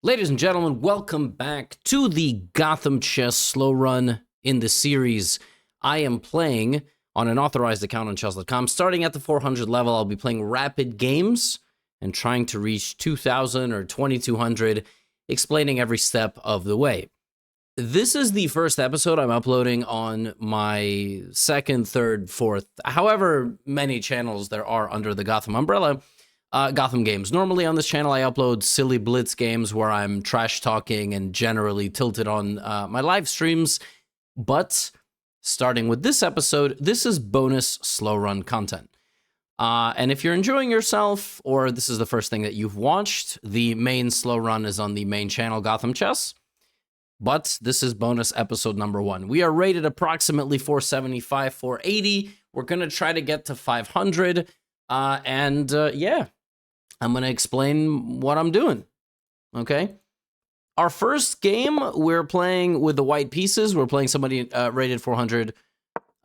Ladies and gentlemen, welcome back to the Gotham Chess Slow Run in the series. I am playing on an authorized account on chess.com. Starting at the 400 level, I'll be playing rapid games and trying to reach 2,000 or 2,200, explaining every step of the way. This is the first episode I'm uploading on my second, third, fourth, however many channels there are under the Gotham umbrella. Gotham games. Normally on this channel, I upload silly blitz games where I'm trash talking and generally tilted on my live streams. But starting with this episode, this is bonus slow run content. And if you're enjoying yourself, or this is the first thing that you've watched, the main slow run is on the main channel, Gotham Chess. But this is bonus episode number 1. We are rated approximately 475, 480. We're going to try to get to 500. Yeah. I'm going to explain what I'm doing, okay? Our first game, we're playing with the white pieces. We're playing somebody rated 400,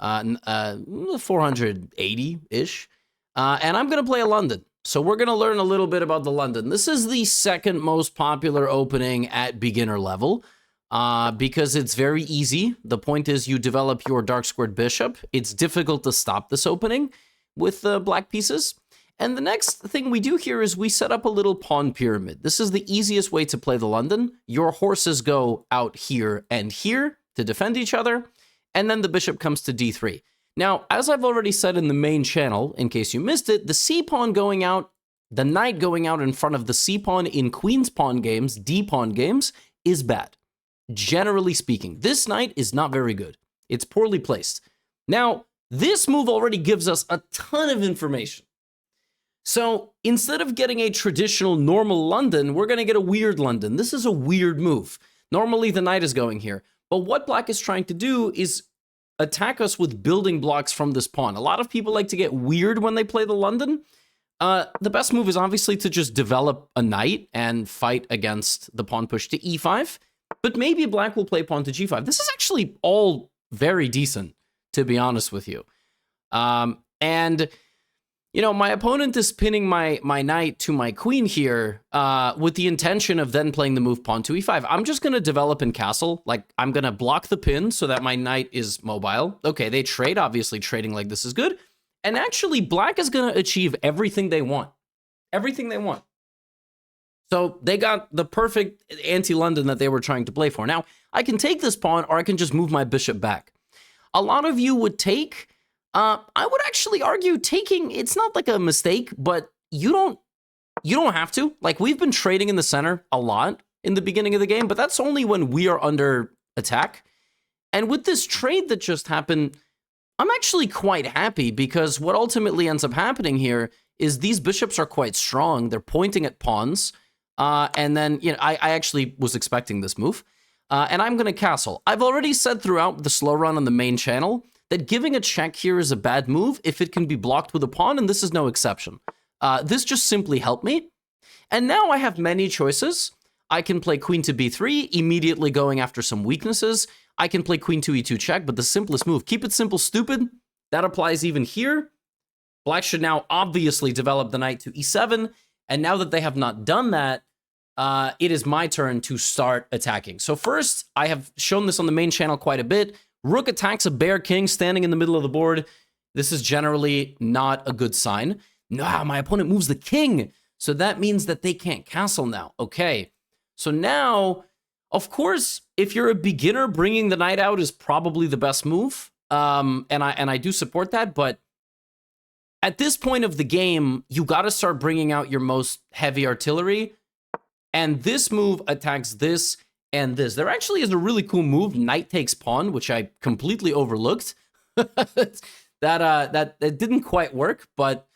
480-ish. And I'm going to play a London. So we're going to learn a little bit about the London. This is the second most popular opening at beginner level because it's very easy. The point is you develop your dark squared bishop. It's difficult to stop this opening with the black pieces. And the next thing we do here is we set up a little pawn pyramid. This is the easiest way to play the London. Your horses go out here and here to defend each other, and then the bishop comes to d3. Now, as I've already said in the main channel, in case you missed it, the c-pawn going out, the knight going out in front of the c-pawn in queen's pawn games, d-pawn games, is bad. Generally speaking, this knight is not very good. It's poorly placed. Now, this move already gives us a ton of information. So instead of getting a traditional normal London, we're going to get a weird London. This is a weird move. Normally the knight is going here. But what black is trying to do is attack us with building blocks from this pawn. A lot of people like to get weird when they play the London. The best move is obviously to just develop a knight and fight against the pawn push to e5. But maybe black will play pawn to g5. This is actually all very decent, to be honest with you. You know, my opponent is pinning my knight to my queen here with the intention of then playing the move pawn to e5. I'm just going to develop in castle. Like, I'm going to block the pin so that my knight is mobile. Okay, they trade. Obviously, trading like this is good. And actually, black is going to achieve everything they want. Everything they want. So they got the perfect anti-London that they were trying to play for. Now, I can take this pawn, or I can just move my bishop back. A lot of you would take... I would actually argue taking, it's not like a mistake, but you don't have to. Like, we've been trading in the center a lot in the beginning of the game, but that's only when we are under attack. And with this trade that just happened, I'm actually quite happy because what ultimately ends up happening here is these bishops are quite strong. They're pointing at pawns. And then, you know, I actually was expecting this move. And I'm going to castle. I've already said throughout the slow run on the main channel that giving a check here is a bad move if it can be blocked with a pawn, and this is no exception. This just simply helped me. And now I have many choices. I can play queen to b3, immediately going after some weaknesses. I can play queen to e2 check, but the simplest move, keep it simple, stupid. That applies even here. Black should now obviously develop the knight to e7, and now that they have not done that, it is my turn to start attacking. So first, I have shown this on the main channel quite a bit. Rook attacks a bear king standing in the middle of the board. This is generally not a good sign. Nah, my opponent moves the king. So that means that they can't castle now. Okay. So now, of course, if you're a beginner, bringing the knight out is probably the best move. And I do support that. But at this point of the game, you got to start bringing out your most heavy artillery. And this move attacks this and this. There actually is a really cool move, knight takes pawn, which I completely overlooked. that didn't quite work, but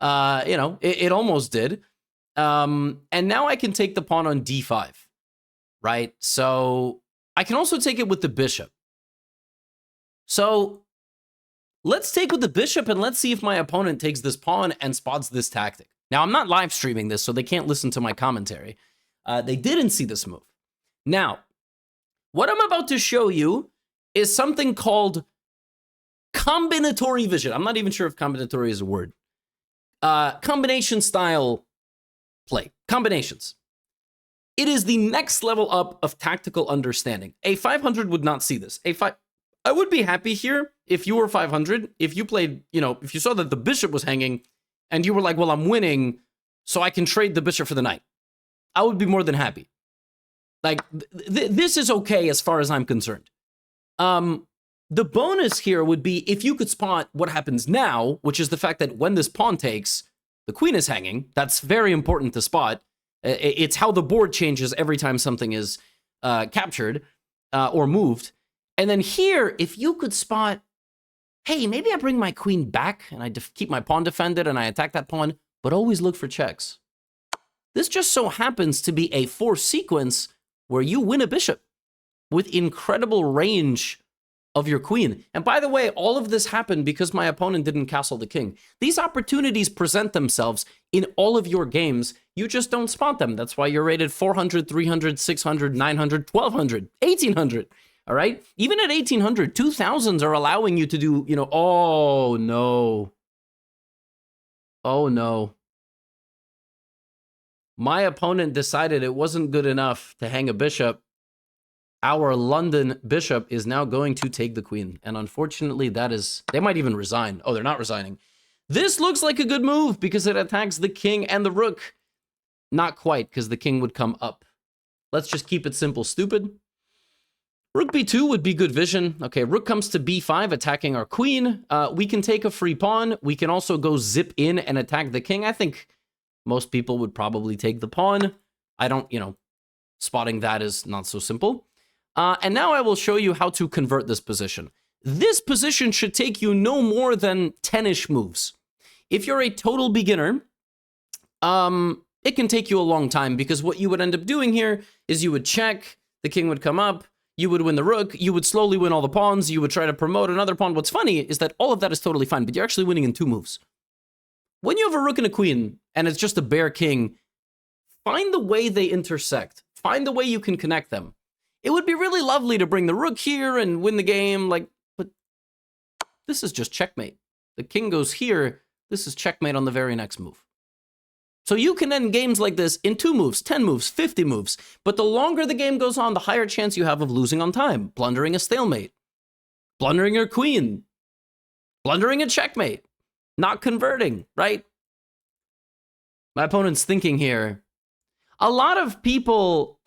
you know, it almost did. And now I can take the pawn on d5, right? So I can also take it with the bishop. So let's take with the bishop and let's see if my opponent takes this pawn and spots this tactic. Now, I'm not live streaming this, so they can't listen to my commentary. They didn't see this move. Now, what I'm about to show you is something called combinatory vision. I'm not even sure if combinatory is a word. Combination style play. Combinations. It is the next level up of tactical understanding. A 500 would not see this. I would be happy here if you were 500, if you played, if you saw that the bishop was hanging and you were like, well, I'm winning, so I can trade the bishop for the knight. I would be more than happy. Like, this is okay as far as I'm concerned. The bonus here would be if you could spot what happens now, which is the fact that when this pawn takes, the queen is hanging. That's very important to spot. It's how the board changes every time something is captured or moved. And then here, if you could spot, hey, maybe I bring my queen back and I keep my pawn defended and I attack that pawn, but always look for checks. This just so happens to be a 4 sequence where you win a bishop with incredible range of your queen. And by the way, all of this happened because my opponent didn't castle the king. These opportunities present themselves in all of your games. You just don't spot them. That's why you're rated 400, 300, 600, 900, 1200, 1800. All right? Even at 1800, 2000s are allowing you to do, oh no. Oh no. My opponent decided it wasn't good enough to hang a bishop. Our London bishop is now going to take the queen. And unfortunately, they might even resign. Oh, they're not resigning. This looks like a good move because it attacks the king and the rook. Not quite, because the king would come up. Let's just keep it simple, stupid. Rook b2 would be good vision. Okay, rook comes to b5, attacking our queen. We can take a free pawn. We can also go zip in and attack the king. I think most people would probably take the pawn. I don't, spotting that is not so simple. And now I will show you how to convert this position. This position should take you no more than 10-ish moves. If you're a total beginner, it can take you a long time because what you would end up doing here is you would check, the king would come up, you would win the rook, you would slowly win all the pawns, you would try to promote another pawn. What's funny is that all of that is totally fine, but you're actually winning in 2 moves. When you have a rook and a queen, and it's just a bare king, find the way they intersect. Find the way you can connect them. It would be really lovely to bring the rook here and win the game, but this is just checkmate. The king goes here, this is checkmate on the very next move. So you can end games like this in 2 moves, 10 moves, 50 moves, but the longer the game goes on, the higher chance you have of losing on time, blundering a stalemate, blundering your queen, blundering a checkmate, not converting, right? My opponent's thinking here. A lot of people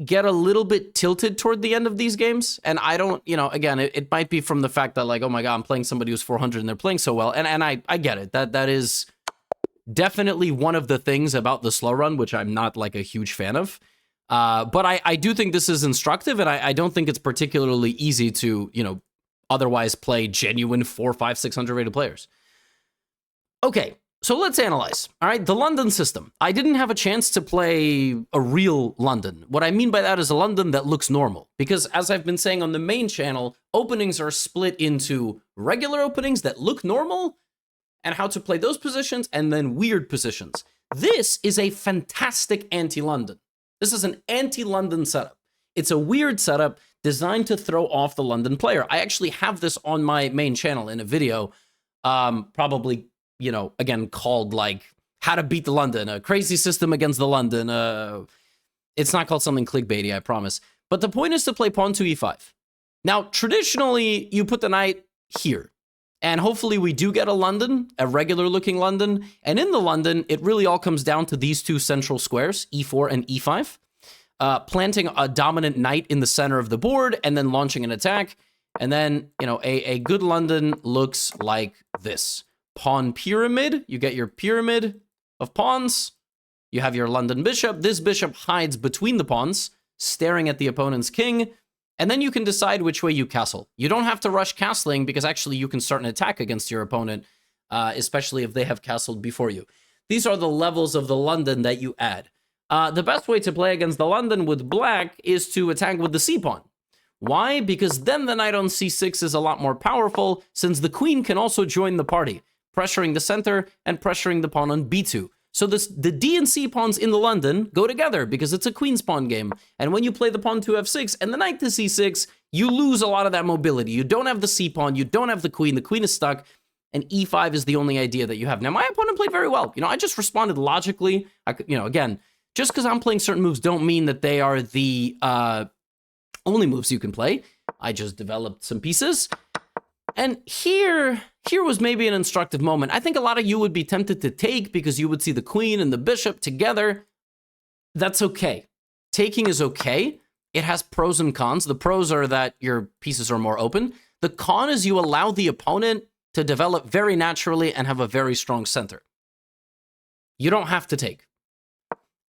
get a little bit tilted toward the end of these games. And I don't, again, it might be from the fact that like, oh my God, I'm playing somebody who's 400 and they're playing so well. And I get it. That is definitely one of the things about the slow run, which I'm not like a huge fan of. But I do think this is instructive, and I don't think it's particularly easy to, otherwise play genuine 400, 500, 600 rated players. Okay. So let's analyze, all right? The London system. I didn't have a chance to play a real London. What I mean by that is a London that looks normal. Because as I've been saying on the main channel, openings are split into regular openings that look normal and how to play those positions, and then weird positions. This is a fantastic anti-London. This is an anti-London setup. It's a weird setup designed to throw off the London player. I actually have this on my main channel in a video, probably again, called like how to beat the London, a crazy system against the London. It's not called something clickbaity, I promise. But the point is to play pawn to e5. Now, traditionally, you put the knight here. And hopefully we do get a London, a regular looking London. And in the London, it really all comes down to these 2 central squares, e4 and e5. Planting a dominant knight in the center of the board and then launching an attack. And then, a good London looks like this. Pawn pyramid, you get your pyramid of pawns. You have your London bishop. This bishop hides between the pawns, staring at the opponent's king. And then you can decide which way you castle. You don't have to rush castling because actually you can start an attack against your opponent, especially if they have castled before you. These are the levels of the London that you add. The best way to play against the London with black is to attack with the c-pawn. Why? Because then the knight on c6 is a lot more powerful, since the queen can also join the party, pressuring the center and pressuring the pawn on b2. So the d and c pawns in the London go together because it's a queen's pawn game. And when you play the pawn to f6 and the knight to c6, you lose a lot of that mobility. You don't have the c pawn, you don't have the queen is stuck, and e5 is the only idea that you have. Now, my opponent played very well. You know, I just responded logically. Again, just because I'm playing certain moves don't mean that they are the only moves you can play. I just developed some pieces. And here was maybe an instructive moment. I think a lot of you would be tempted to take because you would see the queen and the bishop together. That's okay. Taking is okay. It has pros and cons. The pros are that your pieces are more open. The con is you allow the opponent to develop very naturally and have a very strong center. You don't have to take.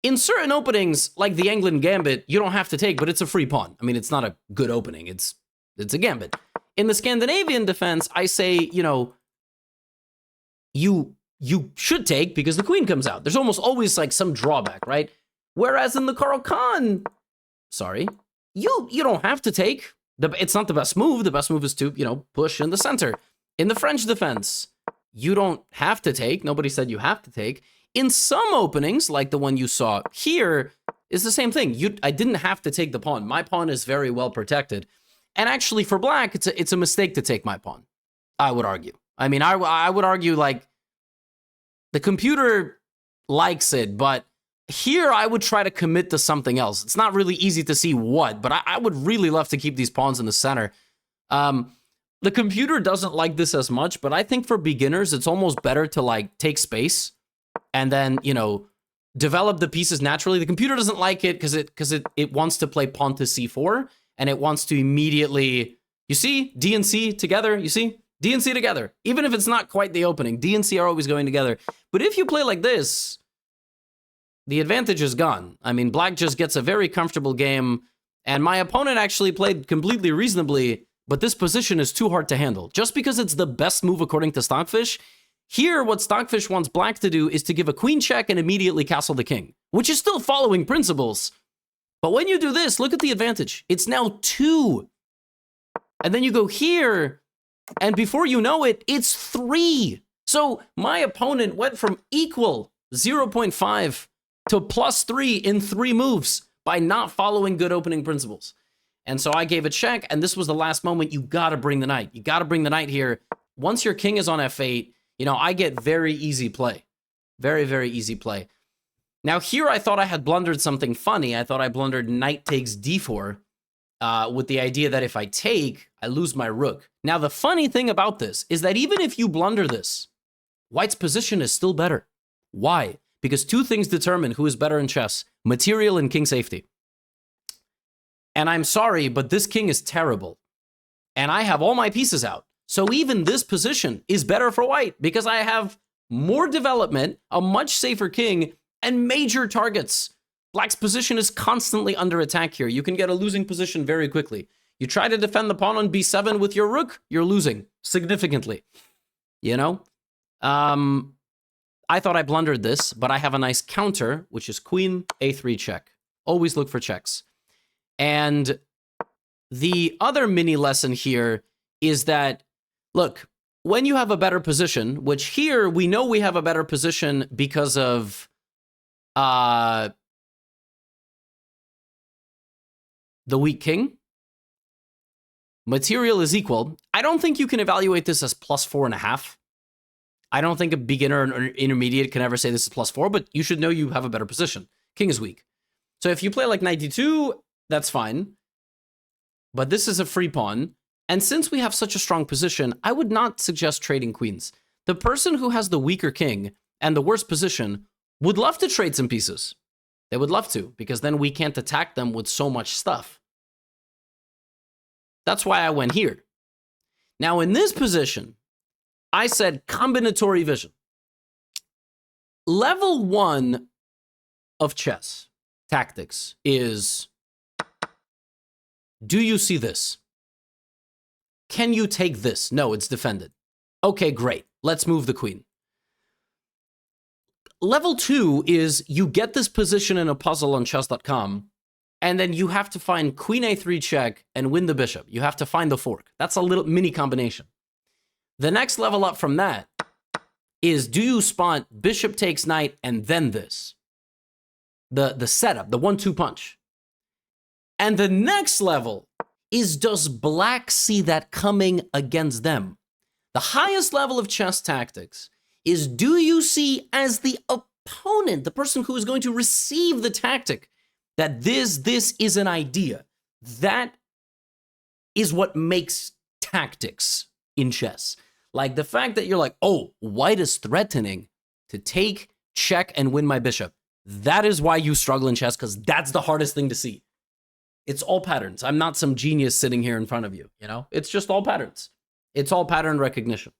In certain openings, like the England Gambit, you don't have to take, but it's a free pawn. I mean, it's not a good opening. It's a gambit. In the Scandinavian defense, I say, you know, you should take because the queen comes out. There's almost always like some drawback, right? Whereas in the Caro Khan, sorry, you don't have to take. It's not the best move. The best move is to, you know, push in the center. In the French defense, you don't have to take. Nobody said you have to take. In some openings, like the one you saw here, is the same thing. I didn't have to take the pawn. My pawn is very well protected. And actually, for black, it's a mistake to take my pawn, I would argue. I mean, I would argue, like, the computer likes it, but here I would try to commit to something else. It's not really easy to see what, but I would really love to keep these pawns in the center. The computer doesn't like this as much, but I think for beginners, it's almost better to, like, take space and then, you know, develop the pieces naturally. The computer doesn't like it because it wants to play pawn to c4, and it wants to immediately, you see, D and C together, you see? D and C together. Even if it's not quite the opening, D and C are always going together. But if you play like this, the advantage is gone. I mean, black just gets a very comfortable game, and my opponent actually played completely reasonably, but this position is too hard to handle. Just because it's the best move according to Stockfish, here what Stockfish wants black to do is to give a queen check and immediately castle the king, which is still following principles. But when you do this, look at the advantage. It's now 2. And then you go here, and before you know it, it's 3. So my opponent went from equal 0.5 to +3 in 3 moves by not following good opening principles. And so I gave a check, and this was the last moment. You gotta bring the knight. You gotta bring the knight here. Once your king is on f8, you know, I get very easy play. Very, very easy play. Now here I thought I had blundered something funny. I thought I blundered knight takes d4 with the idea that if I take, I lose my rook. Now the funny thing about this is that even if you blunder this, white's position is still better. Why? Because 2 things determine who is better in chess: material and king safety. And I'm sorry, but this king is terrible. And I have all my pieces out. So even this position is better for white because I have more development, a much safer king, and major targets. Black's position is constantly under attack here. You can get a losing position very quickly. You try to defend the pawn on b7 with your rook, you're losing significantly. You know? I thought I blundered this, but I have a nice counter, which is queen a3 check. Always look for checks. And the other mini lesson here is that, look, when you have a better position, which here we know we have a better position because of the weak king. Material is equal. I don't think you can evaluate this as +4.5. I don't think a beginner or intermediate can ever say this is +4, but you should know you have a better position. King is weak. So if you play like knight d2, that's fine. But this is a free pawn. And since we have such a strong position, I would not suggest trading queens. The person who has the weaker king and the worst position would love to trade some pieces. They would love to, because then we can't attack them with so much stuff. That's why I went here. Now, in this position, I said combinatory vision. Level 1 of chess tactics is, do you see this? Can you take this? No, it's defended. Okay, great. Let's move the queen. Level 2 is you get this position in a puzzle on chess.com, and then you have to find queen a3 check and win the bishop. You have to find the fork. That's a little mini combination. The next level up from that is, do you spot bishop takes knight and then this? The setup, the 1-2 punch. And the next level is, does black see that coming against them? The highest level of chess tactics is, do you see as the opponent, the person who is going to receive the tactic, that this is an idea? That is what makes tactics in chess. Like the fact that you're like, oh, white is threatening to take, check, and win my bishop. That is why you struggle in chess, because that's the hardest thing to see. It's all patterns. I'm not some genius sitting here in front of you, you know? It's just all patterns. It's all pattern recognition.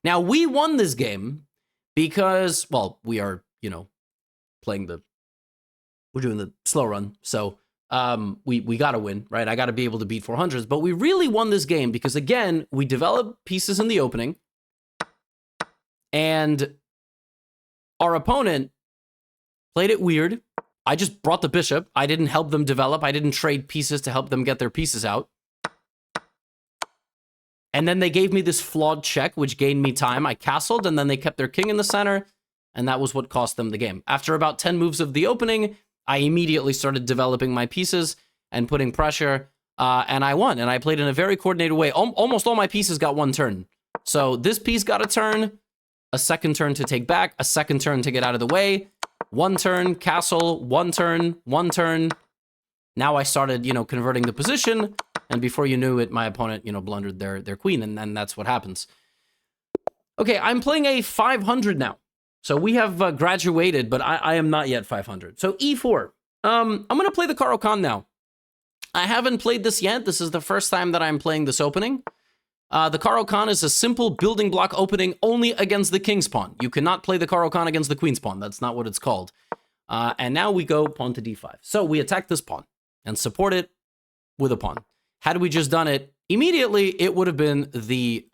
Now, we won this game because, well, we are, you know, we're doing the slow run, so we got to win, right? I got to be able to beat 400s, but we really won this game because, again, we developed pieces in the opening, and our opponent played it weird. I just brought the bishop. I didn't help them develop. I didn't trade pieces to help them get their pieces out. And then they gave me this flawed check, which gained me time. I castled, and then they kept their king in the center, and that was what cost them the game. After about 10 moves of the opening, I immediately started developing my pieces and putting pressure, and I won. And I played in a very coordinated way. Almost all my pieces got one turn. So this piece got a turn, a second turn to take back, a second turn to get out of the way, one turn, castle, one turn, one turn. Now I started, you know, converting the position, and before you knew it, my opponent, you know, blundered their queen, and then that's what happens. Okay, I'm playing a 500 now. So we have graduated, but I am not yet 500. So e4. I'm going to play the Caro now. I haven't played this yet. This is the first time that I'm playing this opening. The Caro is a simple building block opening only against the king's pawn. You cannot play the Caro against the queen's pawn. That's not what it's called. And now we go pawn to d5. So we attack this pawn and support it with a pawn. Had we just done it immediately, it would have been the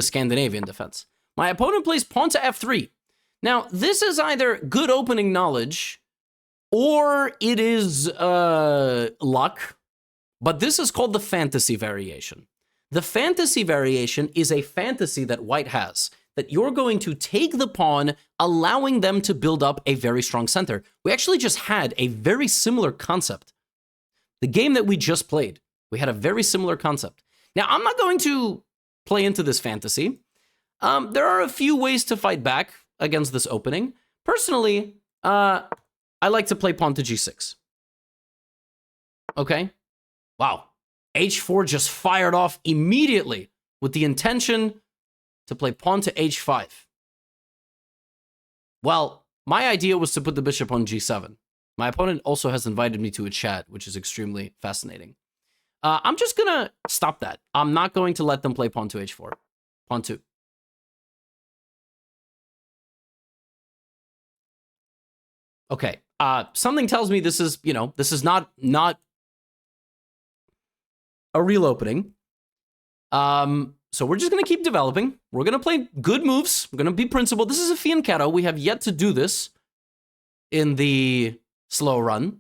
Scandinavian defense. My opponent plays pawn to f3. Now, this is either good opening knowledge or it is luck, but this is called the fantasy variation. The fantasy variation is a fantasy that white has, that you're going to take the pawn, allowing them to build up a very strong center. We actually just had a very similar concept. The game that we just played, we had a very similar concept. Now, I'm not going to play into this fantasy. There are a few ways to fight back against this opening. Personally, I like to play pawn to g6. Okay? Wow. h4 just fired off immediately with the intention to play pawn to h5. Well, my idea was to put the bishop on g7. My opponent also has invited me to a chat, which is extremely fascinating. I'm just going to stop that. I'm not going to let them play pawn to h4. Pawn 2. Okay. Something tells me this is, you know, this is not a real opening. So we're just going to keep developing. We're going to play good moves. We're going to be principled. This is a fianchetto. We have yet to do this in the slow run.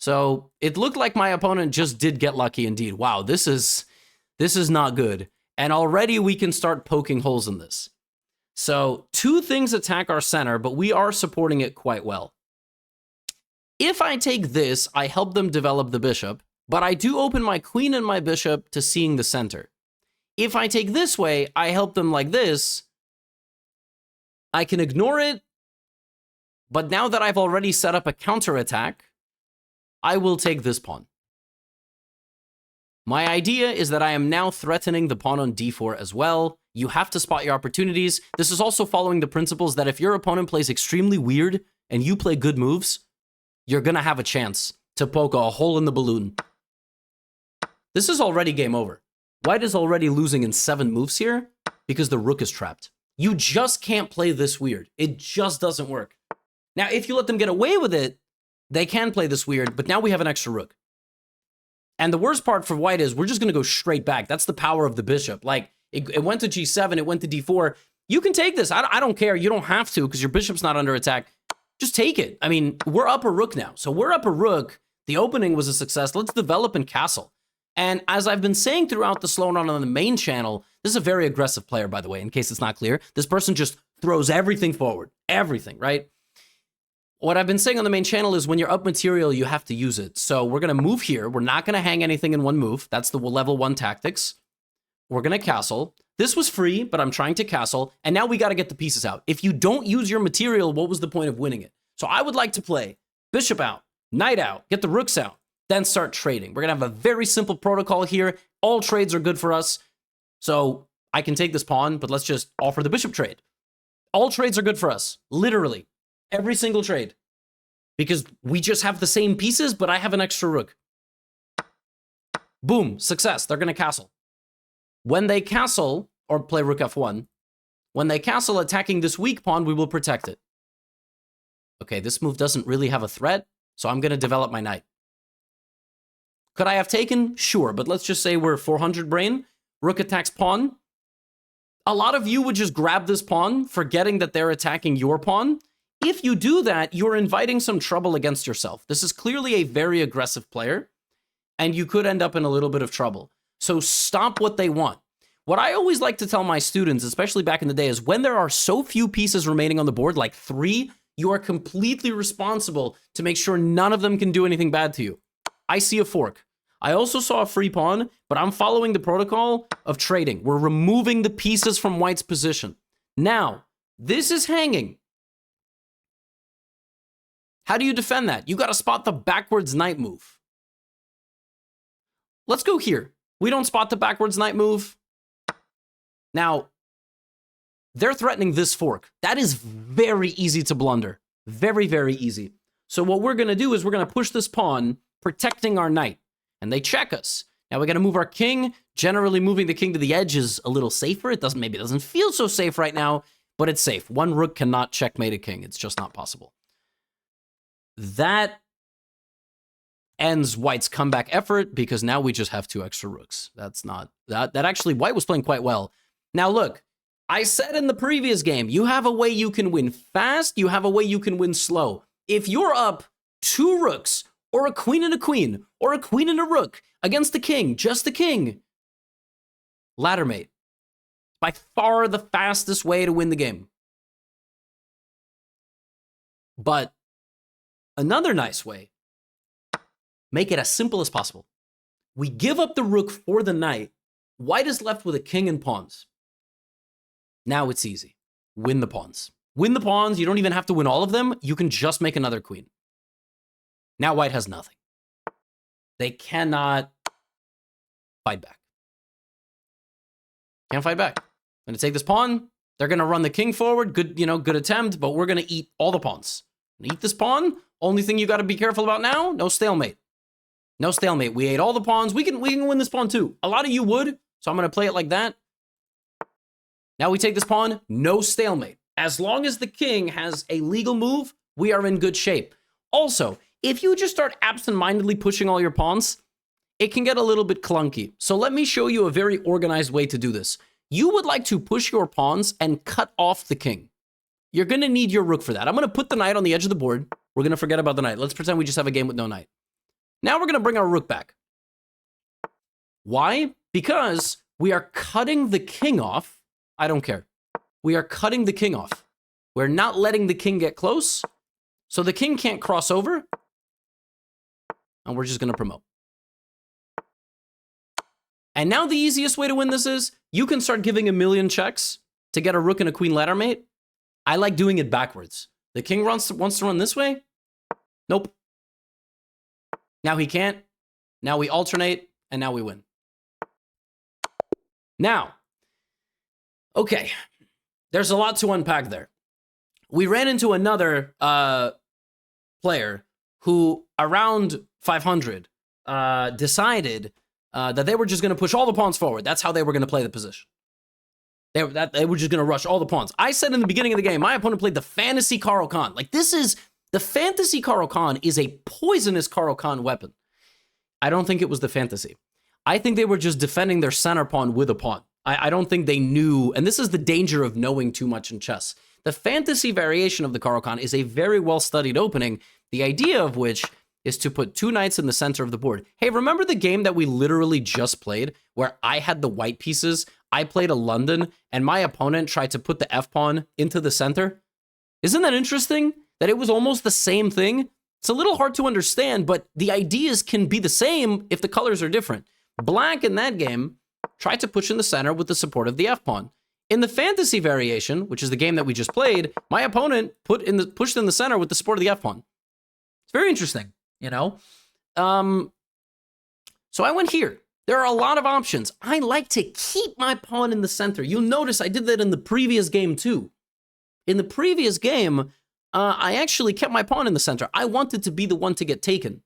So it looked like my opponent just did get lucky indeed. Wow, this is not good. And already we can start poking holes in this. So two things attack our center, but we are supporting it quite well. If I take this, I help them develop the bishop, but I do open my queen and my bishop to seeing the center. If I take this way, I help them like this. I can ignore it, but now that I've already set up a counterattack, I will take this pawn. My idea is that I am now threatening the pawn on d4 as well. You have to spot your opportunities. This is also following the principles that if your opponent plays extremely weird and you play good moves, you're going to have a chance to poke a hole in the balloon. This is already game over. White is already losing in 7 moves here because the rook is trapped. You just can't play this weird. It just doesn't work. Now, if you let them get away with it, they can play this weird, but now we have an extra rook. And the worst part for white is we're just going to go straight back. That's the power of the bishop. Like, it went to g7, it went to d4. You can take this. I don't care. You don't have to because your bishop's not under attack. Just take it. I mean, we're up a rook now. So we're up a rook. The opening was a success. Let's develop and castle. And as I've been saying throughout the slow run on the main channel, this is a very aggressive player, by the way, in case it's not clear. This person just throws everything forward. Everything, right? What I've been saying on the main channel is when you're up material, you have to use it. So we're going to move here. We're not going to hang anything in one move. That's the level 1 tactics. we're going to castle. This was free, but I'm trying to castle. And now we got to get the pieces out. If you don't use your material, what was the point of winning it? So I would like to play bishop out, knight out, get the rooks out, then start trading. We're going to have a very simple protocol here. All trades are good for us. So I can take this pawn, but let's just offer the bishop trade. All trades are good for us. Literally. Every single trade. Because we just have the same pieces, but I have an extra rook. Boom. Success. They're going to castle. When they castle, or play rook f1, when they castle attacking this weak pawn, we will protect it. Okay, this move doesn't really have a threat, so I'm going to develop my knight. Could I have taken? Sure, but let's just say we're 400 brain. Rook attacks pawn. A lot of you would just grab this pawn, forgetting that they're attacking your pawn. If you do that, you're inviting some trouble against yourself. This is clearly a very aggressive player, and you could end up in a little bit of trouble. So stop what they want. What I always like to tell my students, especially back in the day, is when there are so few pieces remaining on the board, like 3, you are completely responsible to make sure none of them can do anything bad to you. I see a fork. I also saw a free pawn, but I'm following the protocol of trading. We're removing the pieces from white's position. Now, this is hanging. How do you defend that? You got to spot the backwards knight move. Let's go here. We don't spot the backwards knight move. Now, they're threatening this fork. That is very easy to blunder. Very, very easy. So what we're going to do is we're going to push this pawn, protecting our knight. And they check us. Now we got to move our king. Generally, moving the king to the edge is a little safer. Maybe it doesn't feel so safe right now, but it's safe. One rook cannot checkmate a king. It's just not possible. That ends white's comeback effort because now we just have 2 extra rooks. That's not that actually white was playing quite well. Now look, I said in the previous game, you have a way you can win fast, you have a way you can win slow. If you're up 2 rooks, or a queen and a queen, or a queen and a rook against the king, just the king, ladder mate. By far the fastest way to win the game. But another nice way, make it as simple as possible. We give up the rook for the knight. White is left with a king and pawns. Now it's easy. Win the pawns. Win the pawns. You don't even have to win all of them. You can just make another queen. Now white has nothing. They cannot fight back. Can't fight back. I'm gonna take this pawn. They're gonna run the king forward. Good, good attempt, but we're gonna eat all the pawns. Eat this pawn. Only thing you gotta be careful about now, no stalemate. No stalemate. We ate all the pawns. We can win this pawn too. A lot of you would, so I'm gonna play it like that. Now we take this pawn, no stalemate. As long as the king has a legal move, we are in good shape. Also, if you just start absent-mindedly pushing all your pawns, it can get a little bit clunky. So let me show you a very organized way to do this. You would like to push your pawns and cut off the king. You're going to need your rook for that. I'm going to put the knight on the edge of the board. We're going to forget about the knight. Let's pretend we just have a game with no knight. Now we're going to bring our rook back. Why? Because we are cutting the king off. I don't care. We are cutting the king off. We're not letting the king get close. So the king can't cross over. And we're just going to promote. And now the easiest way to win this is, you can start giving a million checks to get a rook and a queen ladder mate. I like doing it backwards. The king wants to run this way. Nope. Now he can't. Now we alternate, and now we win. Now, okay, there's a lot to unpack there. We ran into another player who, around 500, decided that they were just going to push all the pawns forward. That's how they were going to play the position. They were just going to rush all the pawns. I said in the beginning of the game, my opponent played the fantasy Caro Kann. Like, the fantasy Caro Kann is a poisonous Caro Kann weapon. I don't think it was the fantasy. I think they were just defending their center pawn with a pawn. I don't think they knew, and this is the danger of knowing too much in chess. The fantasy variation of the Caro Kann is a very well-studied opening, the idea of which is to put 2 knights in the center of the board. Hey, remember the game that we literally just played where I had the white pieces, I played a London, and my opponent tried to put the f-pawn into the center? Isn't that interesting? That it was almost the same thing? It's a little hard to understand, but the ideas can be the same if the colors are different. Black in that game tried to push in the center with the support of the f-pawn. In the fantasy variation, which is the game that we just played, my opponent pushed in the center with the support of the f-pawn. It's very interesting, you know? So I went here. There are a lot of options. I like to keep my pawn in the center. You'll notice I did that in the previous game too. In the previous game, I actually kept my pawn in the center. I wanted to be the one to get taken.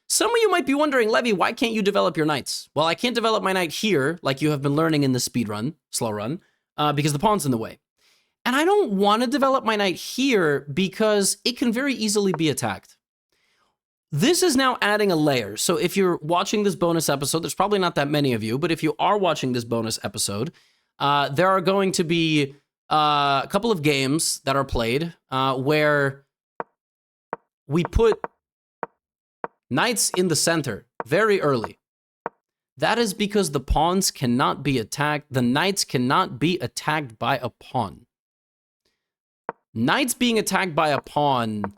Some of you might be wondering, Levy, why can't you develop your knights? Well, I can't develop my knight here, like you have been learning in the speed run, slow run, because the pawn's in the way. And I don't want to develop my knight here because it can very easily be attacked. This is now adding a layer. So if you're watching this bonus episode, there's probably not that many of you, but if you are watching this bonus episode, there are going to be a couple of games that are played where we put knights in the center very early. That is because the pawns cannot be attacked. The knights cannot be attacked by a pawn. Knights being attacked by a pawn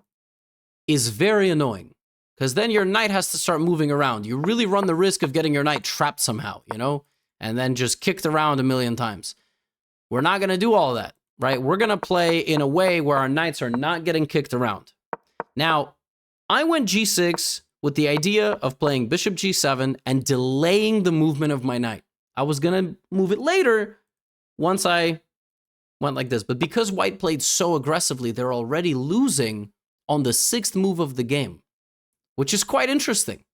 is very annoying. Because then your knight has to start moving around. You really run the risk of getting your knight trapped somehow, you know? And then just kicked around a million times. We're not going to do all that, right? We're going to play in a way where our knights are not getting kicked around. Now, I went g6 with the idea of playing bishop g7 and delaying the movement of my knight. I was going to move it later once I went like this. But because white played so aggressively, they're already losing on the 6th move of the game. Which is quite interesting.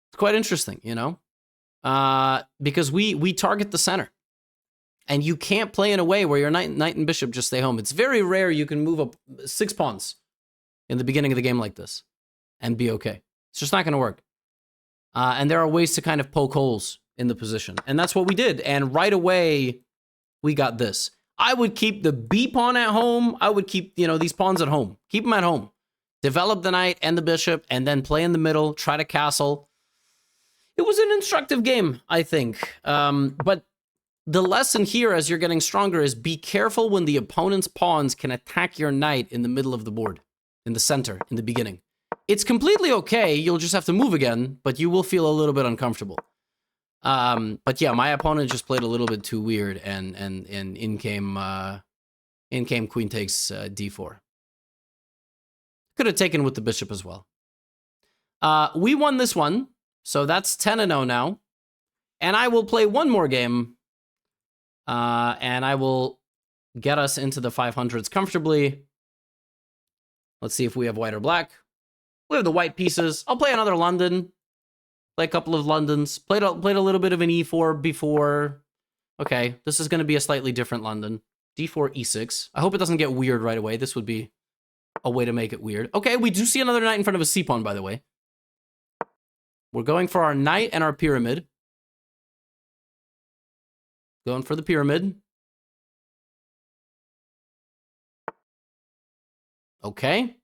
It's quite interesting, you know? Because we target the center. And you can't play in a way where your knight and bishop just stay home. It's very rare you can move up 6 pawns in the beginning of the game like this and be okay. It's just not going to work. And there are ways to kind of poke holes in the position. And that's what we did. And right away, we got this. I would keep the B pawn at home. I would keep, you know, these pawns at home. Keep them at home. Develop the knight and the bishop, and then play in the middle, try to castle. It was an instructive game, I think. But the lesson here, as you're getting stronger, is be careful when the opponent's pawns can attack your knight in the middle of the board, in the center, in the beginning. It's completely okay. You'll just have to move again, but you will feel a little bit uncomfortable. But yeah, my opponent just played a little bit too weird, and in came queen takes d4. Could have taken with the bishop as well. We won this one, so that's 10-0 now. And I will play one more game, and I will get us into the 500s comfortably. Let's see if we have white or black. We have the white pieces. I'll play another London. Play a couple of Londons. Played a little bit of an e4 before. Okay, this is going to be a slightly different London. d4, e6. I hope it doesn't get weird right away. This would be a way to make it weird. Okay, we do see another knight in front of a c-pawn, by the way. We're going for our knight and our pyramid. Going for the pyramid. Okay.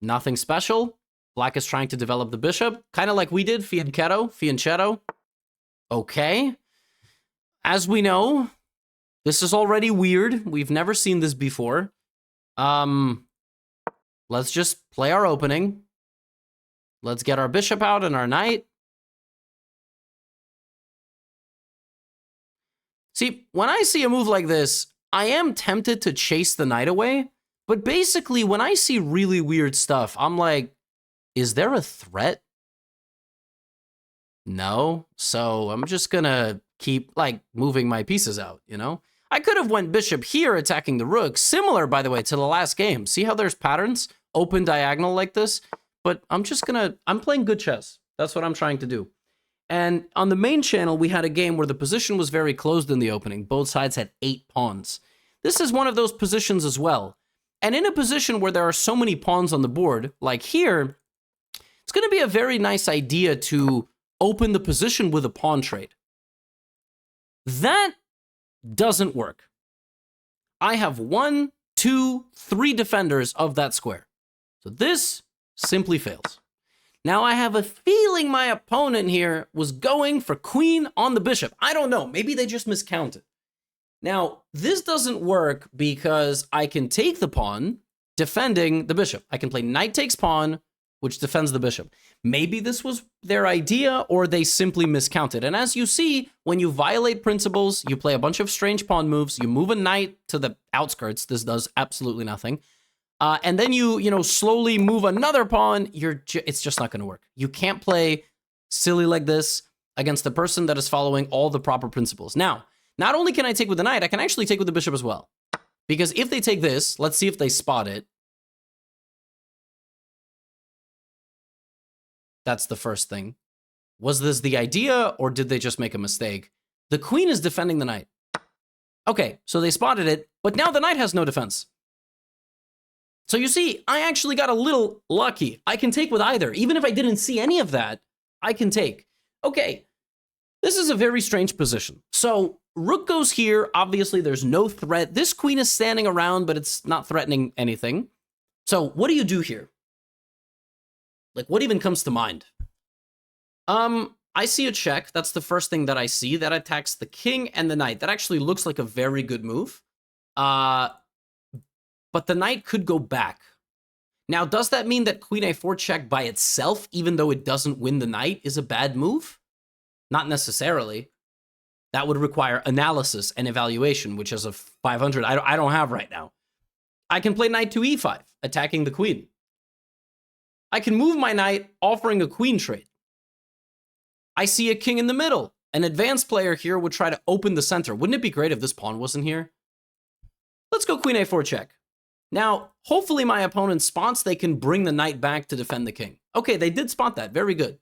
Nothing special. Black is trying to develop the bishop. Kind of like we did, fianchetto. Okay. As we know, this is already weird. We've never seen this before. Let's just play our opening. Let's get our bishop out and our knight. See, when I see a move like this, I am tempted to chase the knight away. But basically, when I see really weird stuff, I'm like, is there a threat? No. So I'm just gonna keep, like, moving my pieces out, you know? I could have went bishop here attacking the rook. Similar, by the way, to the last game. See how there's patterns? Open diagonal like this. But I'm playing good chess. That's what I'm trying to do. And on the main channel, we had a game where the position was very closed in the opening. Both sides had 8 pawns. This is one of those positions as well. And in a position where there are so many pawns on the board, like here, it's going to be a very nice idea to open the position with a pawn trade. That doesn't work. I have 1, 2, 3 defenders of that square. So this simply fails. Now I have a feeling my opponent here was going for queen on the bishop. I don't know. Maybe they just miscounted. Now, this doesn't work because I can take the pawn defending the bishop. I can play knight takes pawn, which defends the bishop. Maybe this was their idea, or they simply miscounted. And as you see, when you violate principles, you play a bunch of strange pawn moves, you move a knight to the outskirts. This does absolutely nothing. And then you slowly move another pawn. It's just not going to work. You can't play silly like this against the person that is following all the proper principles. Now, not only can I take with the knight, I can actually take with the bishop as well. Because if they take this, let's see if they spot it. That's the first thing. Was this the idea, or did they just make a mistake? The queen is defending the knight. Okay, so they spotted it, but now the knight has no defense. So you see, I actually got a little lucky. I can take with either. Even if I didn't see any of that, I can take. Okay, this is a very strange position. So rook goes here. Obviously, there's no threat. This queen is standing around, but it's not threatening anything. So what do you do here? Like, what even comes to mind? I see a check. That's the first thing that I see. That attacks the king and the knight. That actually looks like a very good move. But the knight could go back. Now, does that mean that queen a4 check by itself, even though it doesn't win the knight, is a bad move? Not necessarily. That would require analysis and evaluation, which is a 500 I don't have right now. I can play knight to e5, attacking the queen. I can move my knight, offering a queen trade. I see a king in the middle. An advanced player here would try to open the center. Wouldn't it be great if this pawn wasn't here? Let's go queen a4 check. Now, hopefully my opponent spots they can bring the knight back to defend the king. Okay, they did spot that. Very good.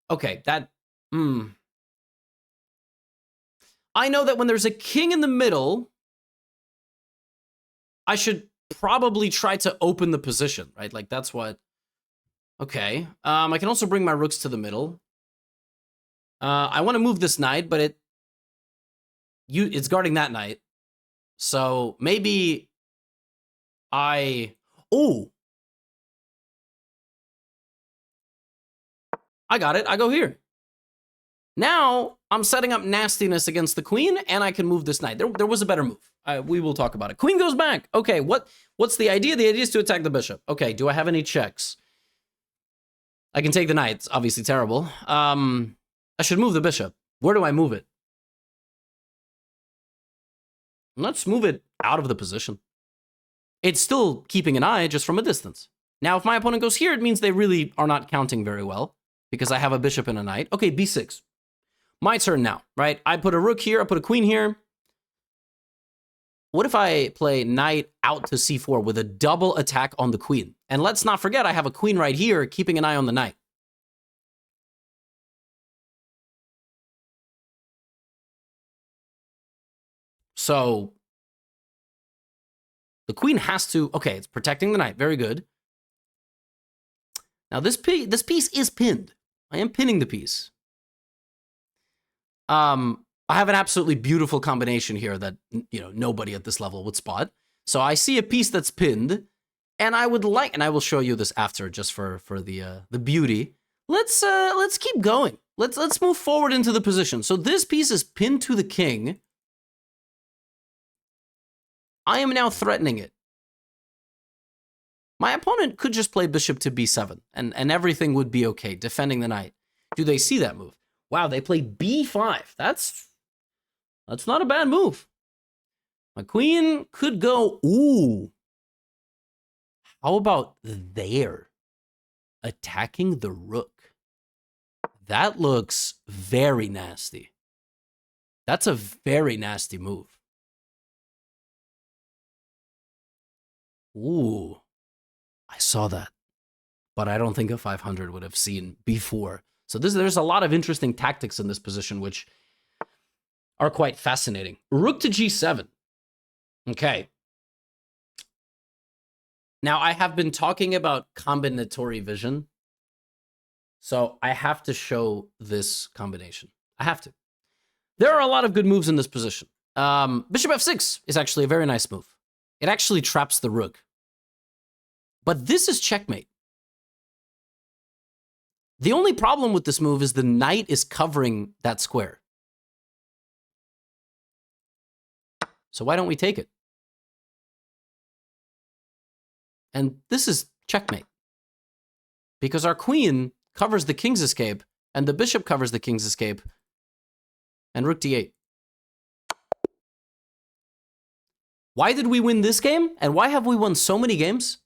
Okay, I know that when there's a king in the middle, I should probably try to open the position, right? Like, that's what... Okay. I can also bring my rooks to the middle. I want to move this knight, but it's guarding that knight. So maybe Oh! I got it. I go here. Now, I'm setting up nastiness against the queen, and I can move this knight. There was a better move. We will talk about it. Queen goes back. Okay, what's the idea? The idea is to attack the bishop. Okay, do I have any checks? I can take the knight. It's obviously terrible. I should move the bishop. Where do I move it? Let's move it out of the position. It's still keeping an eye, just from a distance. Now, if my opponent goes here, it means they really are not counting very well, because I have a bishop and a knight. Okay, b6. My turn now, right? I put a rook here, I put a queen here. What if I play knight out to c4 with a double attack on the queen? And let's not forget, I have a queen right here, keeping an eye on the knight. So the queen has to... Okay, it's protecting the knight. Very good. Now, this piece is pinned. I am pinning the piece. I have an absolutely beautiful combination here that, nobody at this level would spot. So I see a piece that's pinned, and I would like... And I will show you this after, just for the beauty. Let's keep going. Let's move forward into the position. So this piece is pinned to the king. I am now threatening it. My opponent could just play bishop to b7, and everything would be okay, defending the knight. Do they see that move? Wow, they play b5. That's not a bad move. My queen could go, ooh. How about there? Attacking the rook. That looks very nasty. That's a very nasty move. Ooh, I saw that, but I don't think a 500 would have seen before. So there's a lot of interesting tactics in this position, which are quite fascinating. Rook to g7. Okay. Now, I have been talking about combinatory vision, so I have to show this combination. I have to. There are a lot of good moves in this position. Bishop f6 is actually a very nice move. It actually traps the rook. But this is checkmate. The only problem with this move is the knight is covering that square. So why don't we take it? And this is checkmate. because our queen covers the king's escape, and the bishop covers the king's escape, and rook d8. Why did we win this game? And why have we won so many games?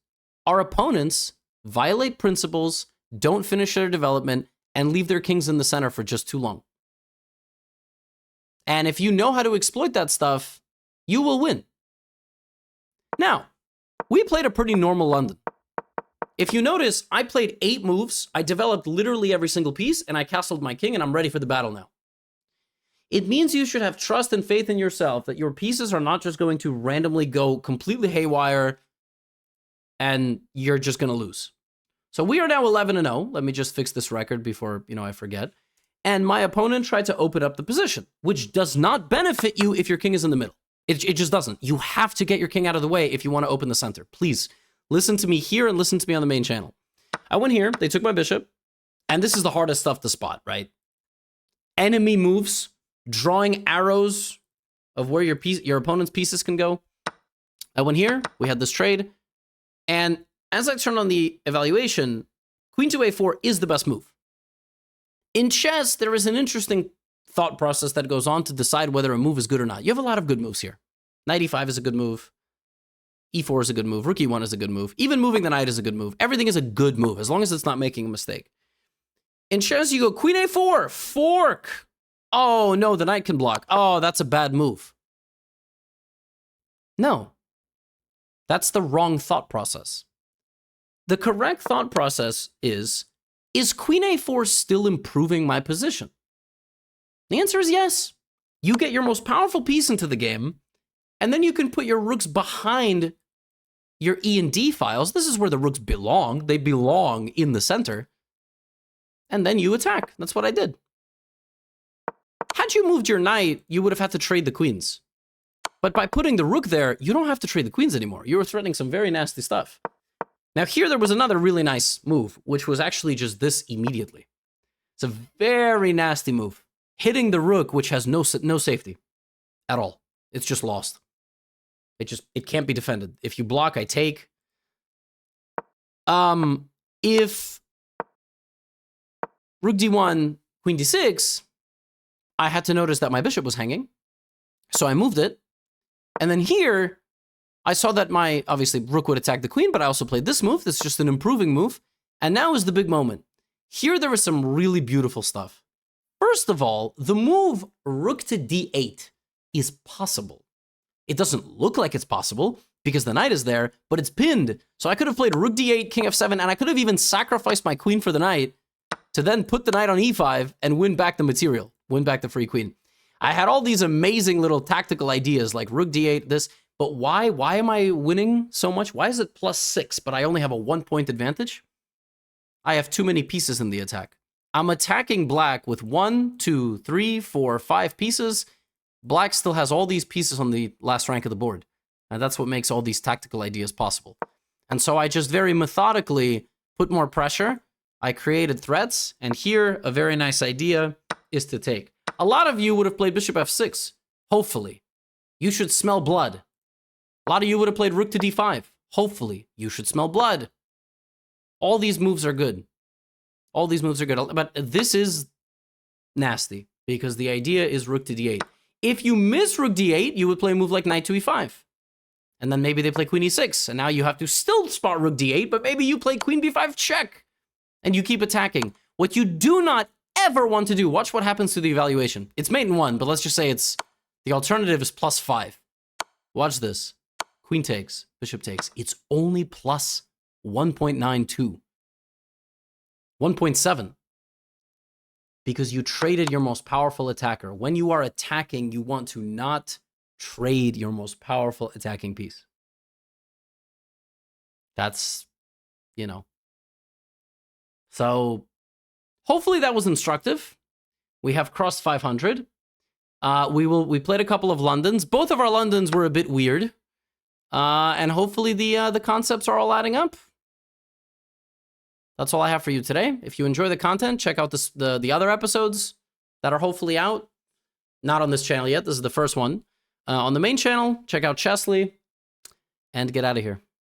Our opponents violate principles, don't finish their development, and leave their kings in the center for just too long. And if you know how to exploit that stuff, you will win. Now, we played a pretty normal London. If you notice, I played 8 moves, I developed literally every single piece, and I castled my king, and I'm ready for the battle now. It means you should have trust and faith in yourself that your pieces are not just going to randomly go completely haywire and you're just going to lose. So we are now 11-0. Let me just fix this record before, I forget. And my opponent tried to open up the position, which does not benefit you if your king is in the middle. It just doesn't. You have to get your king out of the way if you want to open the center. Please listen to me here and listen to me on the main channel. I went here. They took my bishop. And this is the hardest stuff to spot, right? Enemy moves. Drawing arrows of where your opponent's pieces can go. I went here, we had this trade, and as I turned on the evaluation, queen to a4 is the best move. In chess, there is an interesting thought process that goes on to decide whether a move is good or not. You have a lot of good moves here. Knight e5 is a good move. E4 is a good move. Rook e1 is a good move. Even moving the knight is a good move. Everything is a good move, as long as it's not making a mistake. In chess, you go queen a4, fork. Oh, no, the knight can block. Oh, that's a bad move. No. That's the wrong thought process. The correct thought process is queen a4 still improving my position? The answer is yes. You get your most powerful piece into the game, and then you can put your rooks behind your E and D files. This is where the rooks belong. They belong in the center. And then you attack. That's what I did. Had you moved your knight, you would have had to trade the queens. But by putting the rook there, you don't have to trade the queens anymore. You were threatening some very nasty stuff. Now here there was another really nice move, which was actually just this immediately. It's a very nasty move. Hitting the rook, which has no safety at all. It's just lost. It can't be defended. If you block, I take. If rook d1, queen d6, I had to notice that my bishop was hanging, so I moved it. And then here, I saw that my, obviously, rook would attack the queen, but I also played this move. This is just an improving move. And now is the big moment. Here, there was some really beautiful stuff. First of all, the move rook to d8 is possible. It doesn't look like it's possible because the knight is there, but it's pinned. So I could have played rook d8, king f7, and I could have even sacrificed my queen for the knight to then put the knight on e5 and win back the material. Win back the free queen. I had all these amazing little tactical ideas like rook d8, this, but why am I winning so much? Why is it +6, but I only have a 1-point advantage? I have too many pieces in the attack. I'm attacking black with 1, 2, 3, 4, 5 pieces. Black still has all these pieces on the last rank of the board. And that's what makes all these tactical ideas possible. And so I just very methodically put more pressure. I created threats, and here a very nice idea is to take. A lot of you would have played bishop f6, hopefully. You should smell blood. A lot of you would have played rook to d5. Hopefully, you should smell blood. All these moves are good. All these moves are good, but this is nasty because the idea is rook to d8. If you miss rook d8, you would play a move like knight to e5. And then maybe they play queen e6, and now you have to still spot rook d8, but maybe you play queen b5 check, and you keep attacking. What you do not ever want to do, watch what happens to the evaluation. It's mate in 1, but let's just say the alternative is +5. Watch this. Queen takes, bishop takes. It's only plus 1.92. 1.7. Because you traded your most powerful attacker. When you are attacking, you want to not trade your most powerful attacking piece. That's, So, hopefully that was instructive. We have crossed 500. We played a couple of Londons. Both of our Londons were a bit weird. And hopefully the concepts are all adding up. That's all I have for you today. If you enjoy the content, check out the other episodes that are hopefully out. Not on this channel yet. This is the first one. On the main channel, check out Chesley. And get out of here.